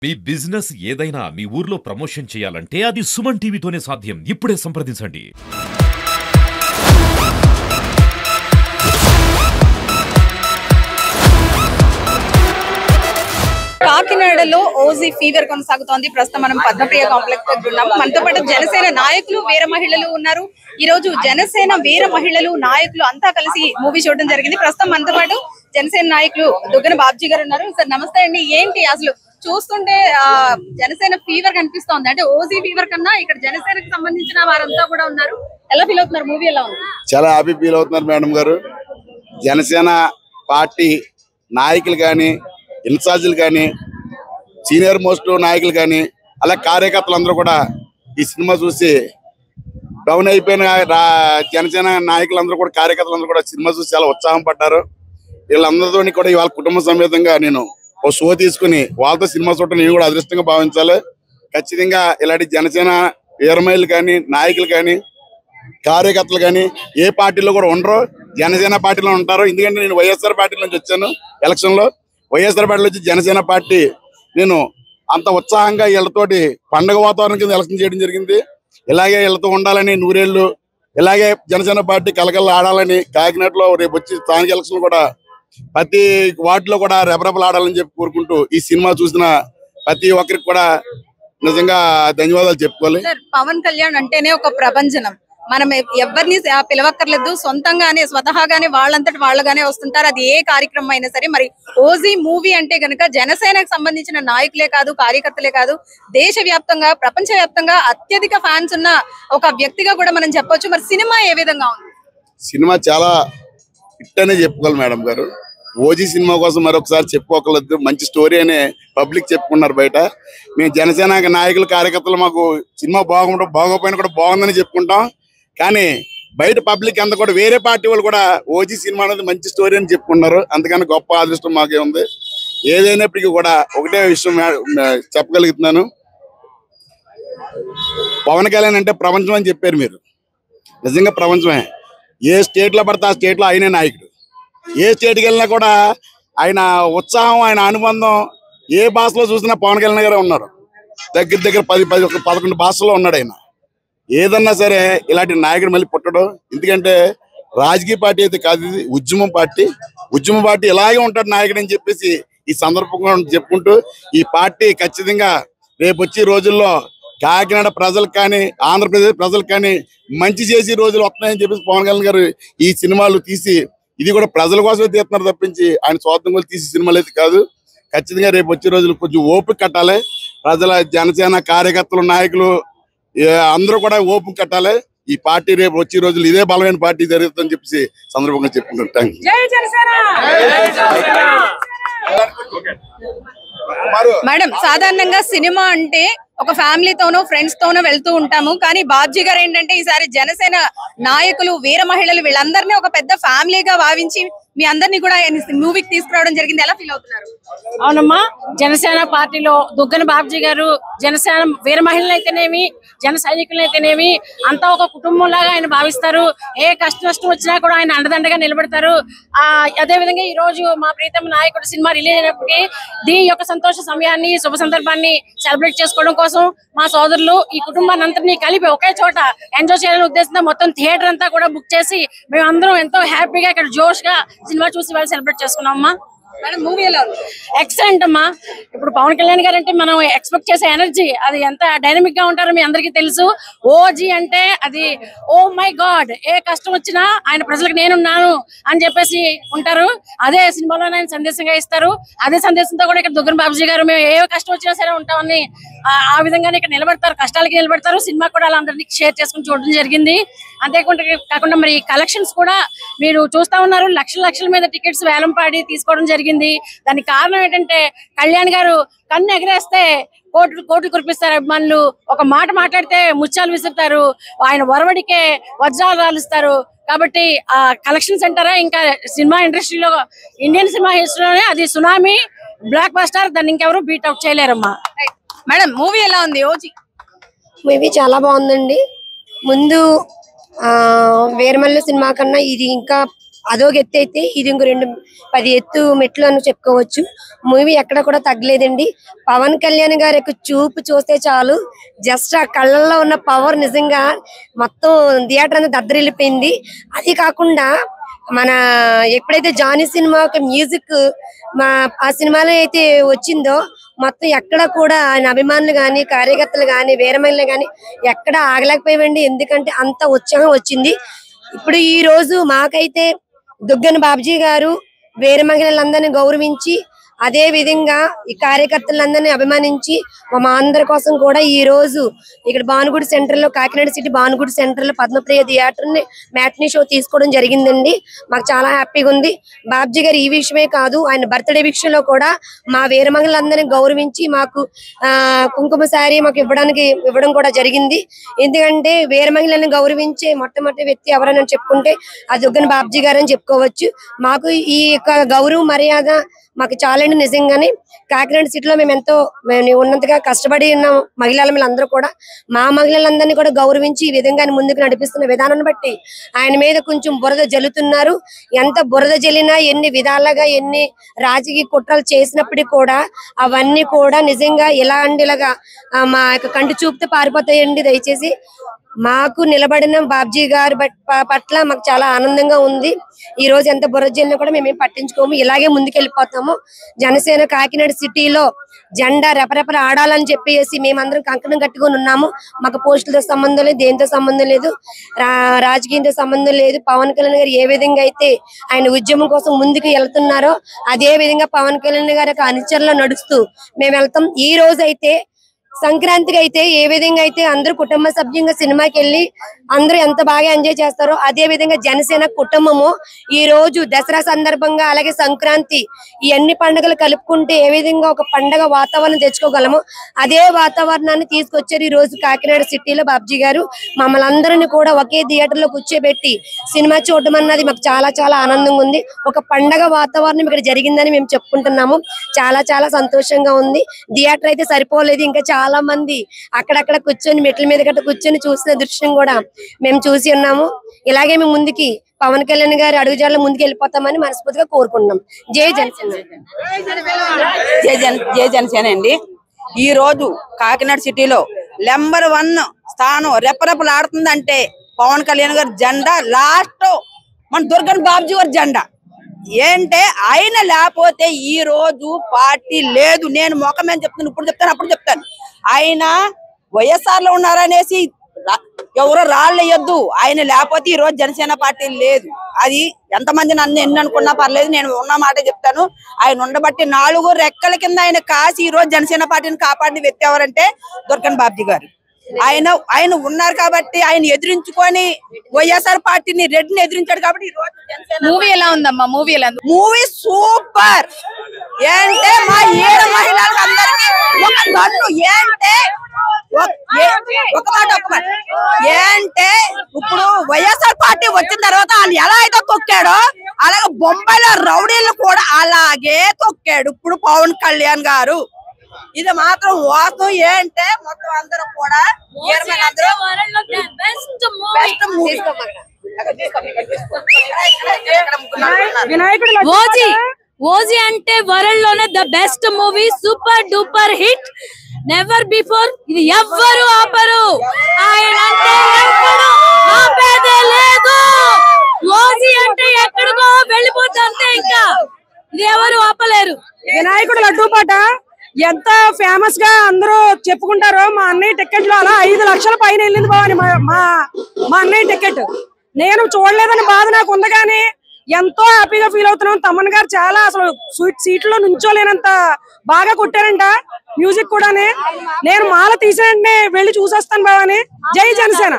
మీ business ఏదైనా మీ ఊర్లో promotion చేయాలంటే అది సుమన్ టీవీతోనే సాధ్యం. ఇప్పుడే సంప్రదించండి. కాకినాడలో ఓజీ ఫీవర్ కొనసాగుతోంది. ప్రస్తుతం మనం పద్మప్రియ కాంప్లెక్స్ దగ్గర ఉన్నాము. మనతో పాటు జనసేన నాయకులు, వీర మహిళలు ఉన్నారు. ఈ రోజు జనసేన వీర మహిళలు నాయకులు అంతా కలిసి మూవీ చూడడం జరిగింది. ప్రస్తుతం మనతో పాటు జనసేన నాయకులు దుగ్గన బాబ్జీ గారు ఉన్నారు. సార్ నమస్తే అండి. ఏంటి అసలు చూస్తుంటే జనసేన ఫీవర్ కనిపిస్తోంది, అంటే ఓజీ ఫీవర్ కన్నా ఇక్కడ జనసేనకు సంబంధించిన వారంతా కూడా ఉన్నారు. ఎలా ఫీల్ అవుతున్నారు? మూవీ ఎలా ఉంది? చాలా హ్యాపీ ఫీల్ అవుతున్నారు మేడం గారు. జనసేన పార్టీ నాయకులు కానీ, ఇన్ఛార్జీలు కానీ, సీనియర్ మోస్ట్ నాయకులు కానీ, అలా కార్యకర్తలు అందరూ కూడా ఈ సినిమా చూసి డౌన్ అయిపోయిన జనసేన నాయకులందరూ కూడా, కార్యకర్తలందరూ కూడా సినిమా చూసి చాలా ఉత్సాహం పడ్డారు. వీళ్ళందరితో కూడా ఇవాళ కుటుంబ సమేతంగా నేను ఓ షో తీసుకుని వాళ్ళతో సినిమా చూడటం నేను కూడా అదృష్టంగా భావించాలి. ఖచ్చితంగా ఇలాంటి జనసేన వీరమహిళలు కానీ, నాయకులు కానీ, కార్యకర్తలు కానీ ఏ పార్టీలో కూడా ఉండరు, జనసేన పార్టీలో ఉంటారు. ఎందుకంటే నేను వైఎస్ఆర్ పార్టీ నుంచి వచ్చాను. ఎలక్షన్లో వైఎస్ఆర్ పార్టీలో వచ్చి జనసేన పార్టీ నేను అంత ఉత్సాహంగా వీళ్ళతోటి పండుగ వాతావరణం కింద ఎలక్షన్ చేయడం జరిగింది. ఇలాగే వీళ్ళతో ఉండాలని, నూరేళ్లు ఇలాగే జనసేన పార్టీ కలకల్లా ఆడాలని, కాకినాడలో రేపు వచ్చి స్థానిక ఎలక్షన్ కూడా ప్రతి వార్డులో కూడా రెపరెపలు ఆడాలని చెప్పి కోరుకుంటూ ఈ సినిమా చూసిన ప్రతి ఒక్కరికి కూడా నిజంగా ధన్యవాదాలు చెప్పుకోవాలి. పవన్ కళ్యాణ్ అంటేనే ఒక ప్రభంజనం. మనం ఎవరిని పిలవక్కర్లేదు, సొంతంగానే స్వతహాగానే వాళ్ళంతటి వాళ్ళగానే వస్తుంటారు. అది ఏ కార్యక్రమం అయినా సరే. మరి ఓజీ మూవీ అంటే గనుక జనసేనకు సంబంధించిన నాయకులే కాదు, కార్యకర్తలే కాదు, దేశవ్యాప్తంగా, ప్రపంచ వ్యాప్తంగా అత్యధిక ఫ్యాన్స్ ఉన్న ఒక వ్యక్తిగా కూడా మనం చెప్పొచ్చు. మరి సినిమా ఏ విధంగా ఉంది? సినిమా చాలా హిట్ అనే చెప్పుకోవాలి మేడం గారు. ఓజీ సినిమా కోసం మరొకసారి చెప్పుకోకలేదు. మంచి స్టోరీ అనే పబ్లిక్ చెప్పుకున్నారు బయట. మేము జనసేన నాయకులు, కార్యకర్తలు మాకు సినిమా బాగోపోయినా కూడా బాగుందని చెప్పుకుంటాం. కానీ బయట పబ్లిక్ అంతా కూడా వేరే పార్టీ వాళ్ళు కూడా ఓజీ సినిమా అనేది మంచి స్టోరీ అని చెప్పుకున్నారు. అందుకని గొప్ప అదృష్టం మాకే ఉంది. ఏదైనప్పటికీ కూడా ఒకటే విషయం చెప్పగలుగుతున్నాను. పవన్ కళ్యాణ్ అంటే ప్రపంచం అని చెప్పారు మీరు. నిజంగా ప్రపంచమే. ఏ స్టేట్లో పడితే ఆ స్టేట్లో ఆయనే నాయకుడు. ఏ స్టేట్కి వెళ్ళినా కూడా ఆయన ఉత్సాహం, ఆయన అనుబంధం ఏ భాషలో చూసినా పవన్ కళ్యాణ్ గారే ఉన్నాడు. దగ్గర 11 భాషల్లో ఉన్నాడు ఆయన. ఏదన్నా సరే ఇలాంటి నాయకుడు మళ్ళీ పుట్టడం. ఎందుకంటే రాజకీయ పార్టీ అయితే కాదు, ఇది ఉద్యమం పార్టీ. ఉద్యమ పార్టీ ఇలాగే ఉంటాడు నాయకుడు అని చెప్పేసి ఈ సందర్భంగా చెప్పుకుంటూ, ఈ పార్టీ ఖచ్చితంగా రేపు వచ్చే రోజుల్లో కాకినాడ ప్రజలకు కానీ, ఆంధ్రప్రదేశ్ ప్రజలకు కానీ మంచి చేసి రోజులు వస్తున్నాయని చెప్పేసి పవన్ కళ్యాణ్ గారు ఈ సినిమాలు తీసి, ఇది కూడా ప్రజల కోసమే తీస్తున్నారు తప్పించి ఆయన స్వార్థం కోసం తీసి సినిమాలు అయితే కాదు. ఖచ్చితంగా రేపు వచ్చే రోజులు కొంచెం ఓపిక కట్టాలి. ప్రజల జనసేన కార్యకర్తలు, నాయకులు అందరూ కూడా ఓపిక కట్టాలి. ఈ పార్టీ రేపు వచ్చే రోజులు ఇదే బలమైన పార్టీ జరుగుతుందని చెప్పేసి సందర్భంగా చెప్పుకుంటాం. మేడం, సాధారణంగా సినిమా అంటే ఒక ఫ్యామిలీతోనో, ఫ్రెండ్స్ తోనో వెళ్తూ ఉంటాము. కానీ బాబ్జీ గారు ఏంటంటే ఈసారి జనసేన నాయకులు, వీర మహిళలు వీళ్ళందరినీ ఒక పెద్ద ఫ్యామిలీగా భావించి మీ అందరినీ కూడా మూవీకి తీసుకురావడం జరిగింది. ఎలా ఫీల్ అవుతున్నారు? అవునమ్మా, జనసేన పార్టీలో దుగ్గన బాబ్జీ గారు జనసేన వీర మహిళలు అయితేనేమి, జన సైనికులు అయితేనేమి అంతా ఒక కుటుంబం లాగా ఆయన భావిస్తారు. ఏ కష్ట నష్టం వచ్చినా కూడా ఆయన అండదండగా నిలబడతారు. అదే విధంగా ఈ రోజు మా ప్రీతమ నాయకుడు సినిమా రిలీజ్ అయినప్పటికీ దీని యొక్క సంతోష సమయాన్ని, శుభ సందర్భాన్ని సెలబ్రేట్ చేసుకోవడం కోసం మా సోదరులు ఈ కుటుంబాన్ని అంతటినీ కలిపి ఒకే చోట ఎంజాయ్ చేయాలనే ఉద్దేశంతో మొత్తం థియేటర్ అంతా కూడా బుక్ చేసి మేము అందరం ఎంతో హ్యాపీగా ఇక్కడ జోష్ గా సినిమా చూసి వాళ్ళు సెలబ్రేట్ చేసుకున్నామమ్మా. మూవీ ఎలా ఉంది? ఎక్సలెంట్ అమ్మా. ఇప్పుడు పవన్ కళ్యాణ్ గారు అంటే మనం ఎక్స్పెక్ట్ చేసే ఎనర్జీ, అది ఎంత డైనమిక్ గా ఉంటారో మీ అందరికీ తెలుసు. ఓజీ అంటే అది ఓ మై గాడ్, ఏ కష్టం వచ్చినా ఆయన ప్రజలకు నేనున్నాను అని చెప్పేసి ఉంటారు. అదే సినిమాలో ఆయన సందేశంగా ఇస్తారు. అదే సందేశంతో కూడా ఇక్కడ దుగ్గన బాబ్జీ గారు మేము ఏ కష్టం వచ్చినా సరే ఉంటామని ఆ విధంగానే ఇక్కడ నిలబడతారు, కష్టాలకి నిలబడతారు. సినిమా కూడా అలా అందరినీ షేర్ చేసుకుని చూడడం జరిగింది. అంతేకాకుండా మరి కలెక్షన్స్ కూడా మీరు చూస్తా ఉన్నారు. లక్షల మీద టికెట్స్ వేలం పాడి తీసుకోవడం జరిగింది. దానికి కారణం ఏంటంటే కళ్యాణ్ గారు కన్ను ఎగరేస్తే కోట్లు కురిపిస్తారు అభిమానులు. ఒక మాట మాట్లాడితే ముత్యాలు విసురుతారు. ఆయన వరవడికే వజ్రాలు రాలుస్తారు. కాబట్టి ఆ కలెక్షన్స్ అంటారా, ఇంకా సినిమా ఇండస్ట్రీలో, ఇండియన్ సినిమా హిస్టరీలోనే అది సునామీ, బ్లాక్ బస్టర్. దాన్ని ఇంకెవరు బీట్ అవుట్ చేయలేరమ్మా. మేడం, మూవీ ఎలా ఉంది? ఓజీ మూవీ చాలా బాగుందండి. ముందు వీరమల్లు సినిమా కన్నా ఇది ఇంకా అదొక ఎత్తు అయితే ఇది ఇంకో 10 ఎత్తు మెట్లు అని చెప్పుకోవచ్చు. మూవీ ఎక్కడ కూడా తగ్గలేదండి. పవన్ కళ్యాణ్ గారి యొక్క చూపు చూస్తే చాలు, జస్ట్ ఆ కళ్ళల్లో ఉన్న పవర్ నిజంగా మొత్తం థియేటర్ అంతా దద్దరిల్లిపోయింది. అది కాకుండా మన ఎప్పుడైతే జానీ సినిమా ఒక మ్యూజిక్ ఆ సినిమాలో అయితే వచ్చిందో మొత్తం ఎక్కడ కూడా ఆయన అభిమానులు గాని, కార్యకర్తలు గాని, వీరమహిళలు గాని ఎక్కడ ఆగలేకపోయామండి. ఎందుకంటే అంత ఉత్సాహం వచ్చింది. ఇప్పుడు ఈ రోజు మాకైతే దుగ్గన బాబ్జీ గారు వీరమహిళలందరినీ గౌరవించి, అదే విధంగా ఈ కార్యకర్తలందరినీ అభిమానించి మా అందరి కోసం కూడా ఈ రోజు ఇక్కడ భానుగుడి సెంటర్ లో, కాకినాడ సిటీ భానుగుడి సెంటర్ లో పద్మప్రియ థియేటర్ ని మ్యాట్నీ షో తీసుకోవడం జరిగిందండి. మాకు చాలా హ్యాపీగా ఉంది. బాబ్జీ గారు ఈ విషయమే కాదు, ఆయన బర్త్డే విషయంలో కూడా మా వీరమహిళలందరినీ గౌరవించి మాకు కుంకుమ శారీ మాకు ఇవ్వడం కూడా జరిగింది. ఎందుకంటే వీరమహిళలను గౌరవించే మొట్టమొదటి వ్యక్తి ఎవరని చెప్పుకుంటే అది దుగ్గన బాబ్జీ గారు అని చెప్పుకోవచ్చు. మాకు ఈ యొక్క గౌరవ మర్యాద మాకు చాలండి. నిజంగానే కాకినాడ సిటీలో మేము ఎంతో ఉన్నంతగా కష్టపడి ఉన్న మహిళలందరూ కూడా మా మహిళలందరినీ కూడా గౌరవించి ఈ విధంగా ముందుకు నడిపిస్తున్న విధానాన్ని బట్టి ఆయన మీద కొంచెం బురద జల్లుతున్నారు. ఎంత బురద జల్లినా, ఎన్ని విధాలుగా ఎన్ని రాజకీయ కుట్రలు చేసినప్పటికీ కూడా అవన్నీ కూడా నిజంగా ఇలాగా మా యొక్క కంటి చూపుతో పారిపోతాయండి. దయచేసి మాకు నిలబడిన బాబ్జీ గారి పట్ల మాకు చాలా ఆనందంగా ఉంది. ఈ రోజు ఎంత బుర్రజల్ని కూడా మేమేం పట్టించుకోము, ఇలాగే ముందుకెళ్ళిపోతాము. జనసేన కాకినాడ సిటీలో జెండా రెపరెపలు ఆడాలని చెప్పేసి మేమందరం కంకణం కట్టుకొని ఉన్నాము. మాకు పోస్టులతో సంబంధం లేదు, దేంతో సంబంధం లేదు, రాజకీయంతో సంబంధం లేదు. పవన్ కళ్యాణ్ గారు ఏ విధంగా అయితే ఆయన ఉద్యమం కోసం ముందుకు వెళ్తున్నారో అదే విధంగా పవన్ కళ్యాణ్ గారి అనుచరులో నడుస్తూ మేము వెళ్తాం. ఈ రోజు అయితే సంక్రాంతికి అయితే ఏ విధంగా అయితే అందరూ కుటుంబ సభ్యంగా సినిమాకి వెళ్ళి అందరూ ఎంత బాగా ఎంజాయ్ చేస్తారో అదే విధంగా జనసేన కుటుంబము ఈ రోజు దసరా సందర్భంగా, అలాగే సంక్రాంతి, ఈ అన్ని పండుగలు కలుపుకుంటే ఏ విధంగా ఒక పండగ వాతావరణం తెచ్చుకోగలము అదే వాతావరణాన్ని తీసుకొచ్చారు ఈ రోజు కాకినాడ సిటీలో బాబ్జీ గారు. మమ్మల్ని అందరినీ కూడా ఒకే థియేటర్ లో కూర్చోబెట్టి సినిమా చూడడం అన్నది మాకు చాలా చాలా ఆనందంగా ఉంది. ఒక పండగ వాతావరణం ఇక్కడ జరిగిందని మేము చెప్పుకుంటున్నాము. చాలా చాలా సంతోషంగా ఉంది. థియేటర్ అయితే సరిపోలేదు, ఇంకా చాలా మంది అక్కడక్కడ కూర్చొని మెట్ల మీద గట్ట కూర్చొని చూసిన దృశ్యం కూడా మేము చూసి ఉన్నాము. ఇలాగే మేము ముందుకి పవన్ కళ్యాణ్ గారి అడుగుజాడలో ముందుకు వెళ్ళిపోతామని మనస్ఫూర్తిగా కోరుకుంటున్నాం. జై జనసేన. జై జనసేన అండి. ఈ రోజు కాకినాడ సిటీలో నెంబర్ 1 స్థానం రెపరెపలాడుతుందంటే పవన్ కళ్యాణ్ గారి జెండా, లాస్ట్ మన దుర్గన్ బాబ్జీ గారి జెండా. ఏంటే ఆయన లేకపోతే ఈ రోజు పార్టీ లేదు. నేను మొఖమేం చెప్తాను, ఇప్పుడు చెప్తాను, అప్పుడు చెప్తాను. ఆయన వైఎస్ఆర్ లో ఉన్నారనేసి ఎవరో రాళ్ళు వేయొద్దు. ఆయన లేకపోతే ఈ రోజు జనసేన పార్టీ లేదు. అది ఎంతమంది నన్ను ఎన్ని అనుకున్నా పర్లేదు, నేను ఉన్న మాట చెప్తాను. ఆయన ఉండబట్టి 4 రెక్కల కింద ఆయన కాసి ఈ రోజు జనసేన పార్టీని కాపాడిన వ్యక్తి ఎవరంటే దుర్గన్ బాబ్జీ గారు. ఆయన ఉన్నారు కాబట్టి ఆయన ఎదిరించుకొని వైఎస్ఆర్ పార్టీని రెడ్డిని ఎదిరించాడు కాబట్టి ఈ రోజు మూవీ ఎలా ఉందమ్మా? Movie super. ఏంటే మా ఏడ మహిళలకు అందరికి ఒక గన్ను. ఏంటే ఒక మాట ఏంటే ఇప్పుడు వైఎస్ఆర్ పార్టీ వచ్చిన తర్వాత వాళ్ళు ఎలా అయితే తొక్కాడో అలాగే బొంబాయిలో రౌడీలు కూడా అలాగే తొక్కాడు ఇప్పుడు పవన్ కళ్యాణ్ గారు. ఇది మాత్రం వాస్తవం. ఏంటే మొత్తం అందరూ కూడా ఓజీ అంటే వరల్డ్ లోనే the best movie, super duper hit, never before. ఇది ఎవ్వరు ఆపరు, ఆయన అంటే ఎవ్వరు ఆపేదే లేదు. ఓజీ అంటే ఎక్కడికో వెళ్ళిపోతుంటే ఇంకా ఇది ఎవరు ఆపలేరు. వినాయకుడు లడ్డూ పాట ఎంత ఫేమస్ గా అందరూ చెప్పుకుంటారో, మా అన్నయ్య టికెట్ లో అలా 5 లక్షల పైన వెళ్ళింది బావని. మా అన్నయ్య టికెట్ నేను చూడలేదని బాధ నాకు ఉంది, కానీ ఎంతో హ్యాపీగా ఫీల్ అవుతున్నాం. తమన్ గారు చాలా అసలు సీట్లో నుంచోలేనంత బాగా కొట్టారంట. మ్యూజిక్ కూడానే. నేను మాల తీసేయండి వెళ్ళి చూసేస్తాను బావని. జై జనసేన.